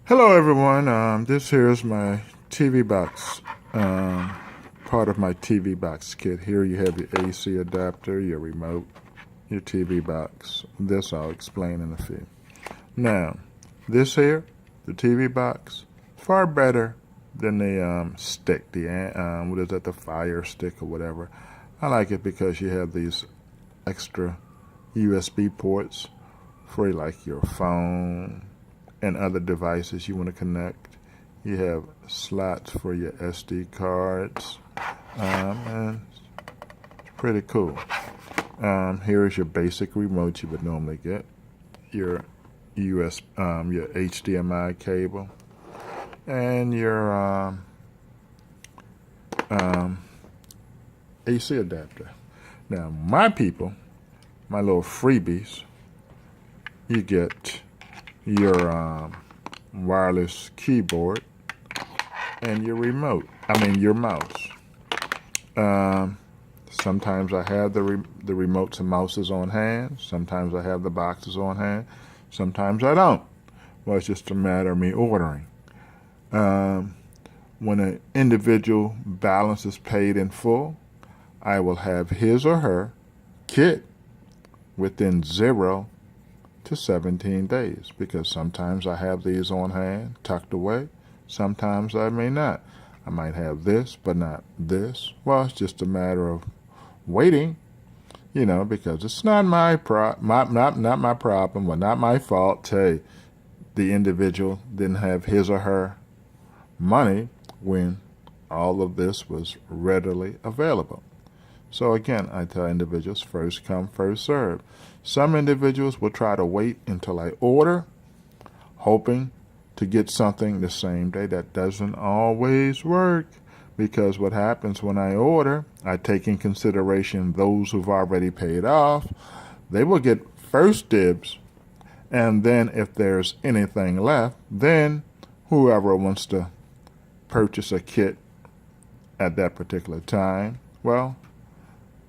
Hello, everyone. This here is my TV box, part of my TV box kit. Here you have your AC adapter, your remote, your TV box. This I'll explain in a few. Now, this here, the TV box, far better than the stick, what is that, the Fire Stick or whatever. I like it because you have these extra USB ports for like your phone and other devices you want to connect. You have slots for your SD cards, and it's pretty cool. Here is your basic remote you would normally get, your your HDMI cable, and your AC adapter. Now, my people, my little freebies, you get your wireless keyboard and your remote. Your mouse. Sometimes I have the remotes and mouses on hand. Sometimes I have the boxes on hand. Sometimes I don't. Well, it's just a matter of me ordering. When an individual balance is paid in full, I will have his or her kit within 0 to 17 days, because sometimes I have these on hand, tucked away. Sometimes I may not. I might have this, but not this. Well, it's just a matter of waiting, because it's not my not my problem, or not my fault. Hey, the individual didn't have his or her money when all of this was readily available. So again, I tell individuals, first come, first serve. Some individuals will try to wait until I order, hoping to get something the same day. That doesn't always work, because what happens when I order, I take in consideration those who've already paid off. They will get first dibs, and then if there's anything left, then whoever wants to purchase a kit at that particular time, well,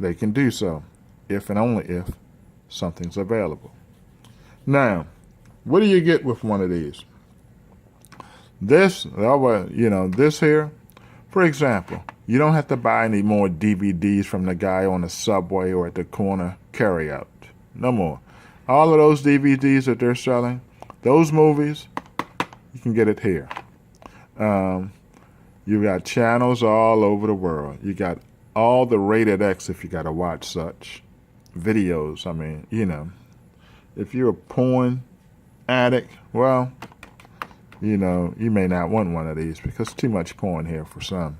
they can do so, if and only if something's available. Now, what do you get with one of these? This here, for example, you don't have to buy any more DVDs from the guy on the subway or at the corner carryout. No more. All of those DVDs that they're selling, those movies, you can get it here. You got channels all over the world. You got all the rated X if you got to watch such videos. If you're a porn addict, well, you may not want one of these because too much porn here for some.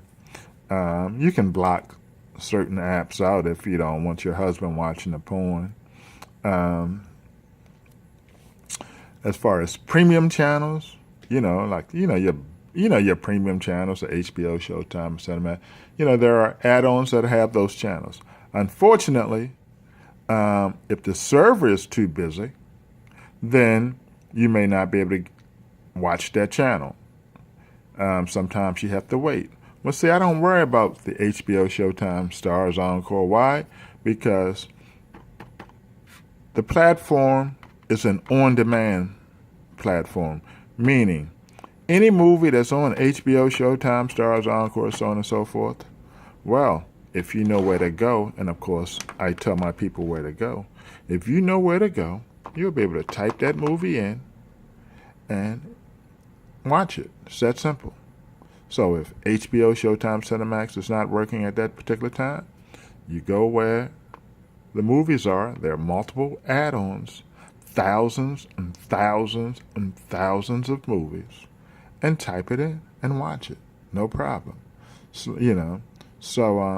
You can block certain apps out if you don't want your husband watching the porn. As far as premium channels, your premium channels, the HBO, Showtime, Cinemax. There are add-ons that have those channels. Unfortunately, if the server is too busy, then you may not be able to watch that channel. Sometimes you have to wait. Well, see, I don't worry about the HBO, Showtime, Stars, Encore. Why? Because the platform is an on-demand platform, meaning any movie that's on HBO, Showtime, Stars, Encore, so on and so forth, well, if you know where to go, and of course I tell my people where to go, if you know where to go, you'll be able to type that movie in and watch it. It's that simple. So if HBO, Showtime, Cinemax is not working at that particular time, you go where the movies are. There are multiple add-ons, thousands and thousands and thousands of movies, and type it in and watch it. No problem. So,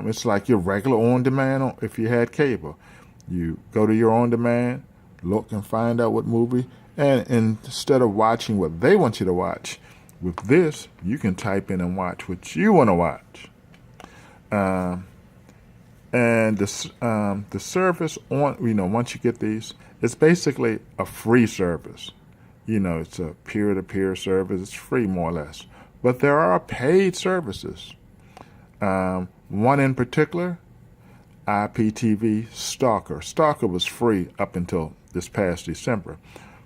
it's like your regular on-demand if you had cable. You go to your on-demand, look and find out what movie, and instead of watching what they want you to watch, with this, you can type in and watch what you want to watch. And the service once you get these, it's basically a free service. It's a peer-to-peer service. It's free, more or less. But there are paid services. One in particular, IPTV Stalker. Stalker was free up until this past December.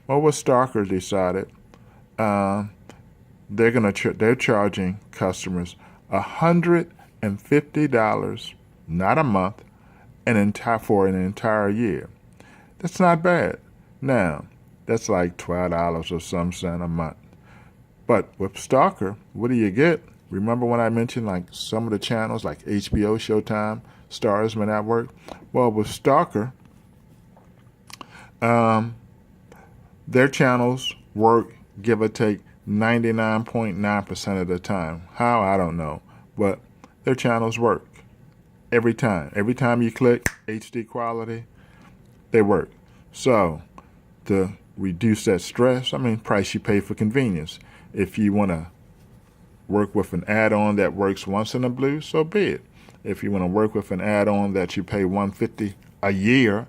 Well, what Stalker decided, they're charging customers $150, not a month, for an entire year. That's not bad. Now, that's like $12 or some cent a month. But with Stalker, what do you get? Remember when I mentioned like some of the channels like HBO, Showtime, Stars Network? Well, with Stalker, their channels work, give or take, 99.9% of the time. How? I don't know. But their channels work every time. Every time you click HD quality, they work. So to reduce that stress, price you pay for convenience. If you want to work with an add-on that works once in a blue, so be it. If you want to work with an add-on that you pay $150 a year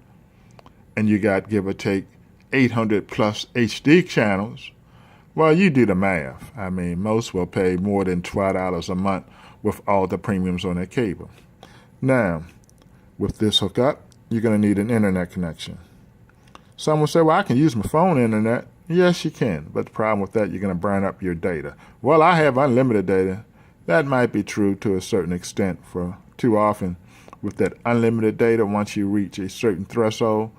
and you got, give or take, 800 plus HD channels, well, you do the math. Most will pay more than $12 a month with all the premiums on their cable. Now, with this hookup, you're going to need an internet connection. Some will say, well, I can use my phone internet. Yes, you can, but the problem with that, you're going to burn up your data. Well, I have unlimited data. That might be true to a certain extent. For too often, with that unlimited data, once you reach a certain threshold,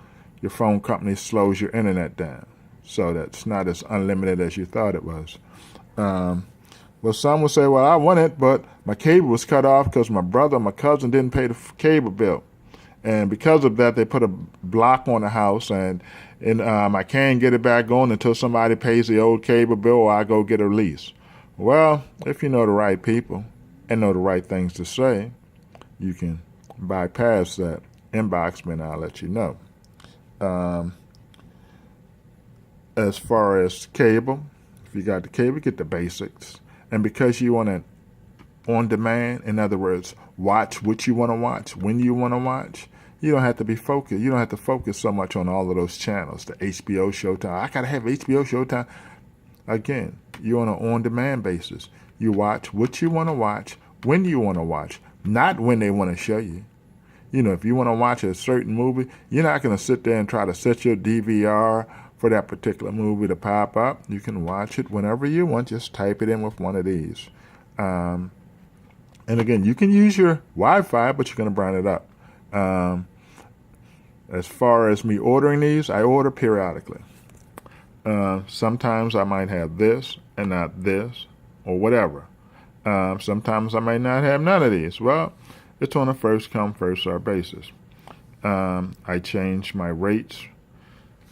your phone company slows your internet down. So that's not as unlimited as you thought it was. Well, some will say, well, I want it, but my cable was cut off because my brother or my cousin didn't pay the cable bill. And because of that, they put a block on the house, and I can't get it back on until somebody pays the old cable bill or I go get a lease. Well, if you know the right people and know the right things to say, you can bypass that. Inbox me and I'll let you know. As far as cable, if you got the cable, get the basics. And because you want it on demand, in other words, watch what you want to watch, when you want to watch, you don't have to be focused. You don't have to focus so much on all of those channels, the HBO, Showtime. I got to have HBO, Showtime. Again, you're on an on-demand basis. You watch what you want to watch, when you want to watch, not when they want to show you. If you want to watch a certain movie, you're not going to sit there and try to set your DVR for that particular movie to pop up. You can watch it whenever you want. Just type it in with one of these. And again, you can use your Wi-Fi, but you're going to burn it up. As far as me ordering these, I order periodically. Sometimes I might have this and not this or whatever. Sometimes I might not have none of these. Well, it's on a first come, first served basis. I change my rates.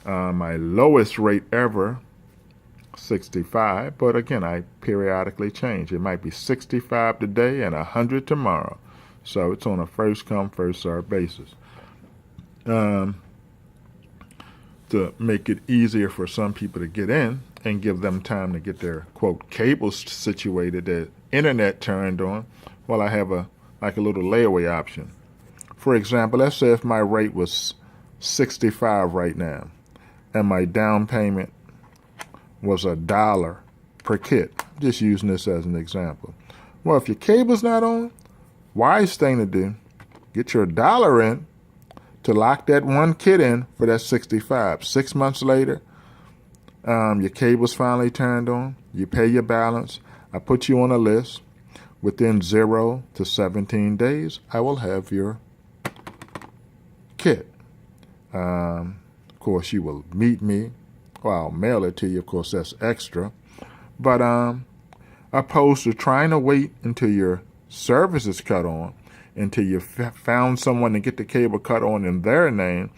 My lowest rate ever, $65, but again, I periodically change. It might be $65 today and $100 tomorrow. So it's on a first come, first served basis. To make it easier for some people to get in and give them time to get their, quote, cables situated, their internet turned on, well, I have a little layaway option. For example, let's say if my rate was $65 right now, and my down payment was $1 per kit. Just using this as an example. Well, if your cable's not on, wise thing to do, get your $1 in to lock that one kit in for that $65. 6 months later, your cable's finally turned on. You pay your balance. I put you on a list. Within 0 to 17 days, I will have your kit. Of course, you will meet me, or I'll mail it to you. Of course, that's extra. But opposed to trying to wait until your service is cut on, until you found someone to get the cable cut on in their name,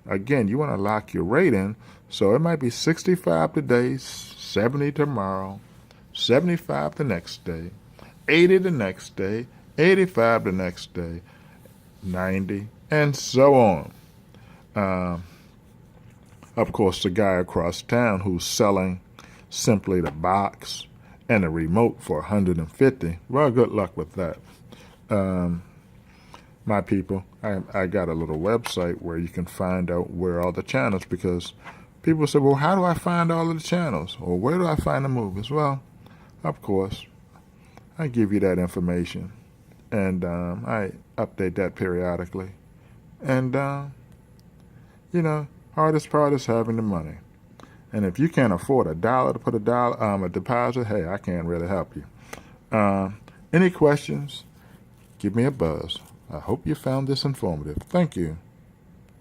again, you want to lock your rate in. So it might be $65 today, $70 tomorrow, $75 the next day, $80 the next day, $85 the next day, $90, and so on. Of course, the guy across town who's selling simply the box and a remote for $150, well, good luck with that. My people, I got a little website where you can find out where all the channels, because people say, well, how do I find all of the channels? Or where do I find the movies? Well, of course, I give you that information, and I update that periodically. And, hardest part is having the money. And if you can't afford $1 to put a deposit, hey, I can't really help you. Any questions? Give me a buzz. I hope you found this informative. Thank you.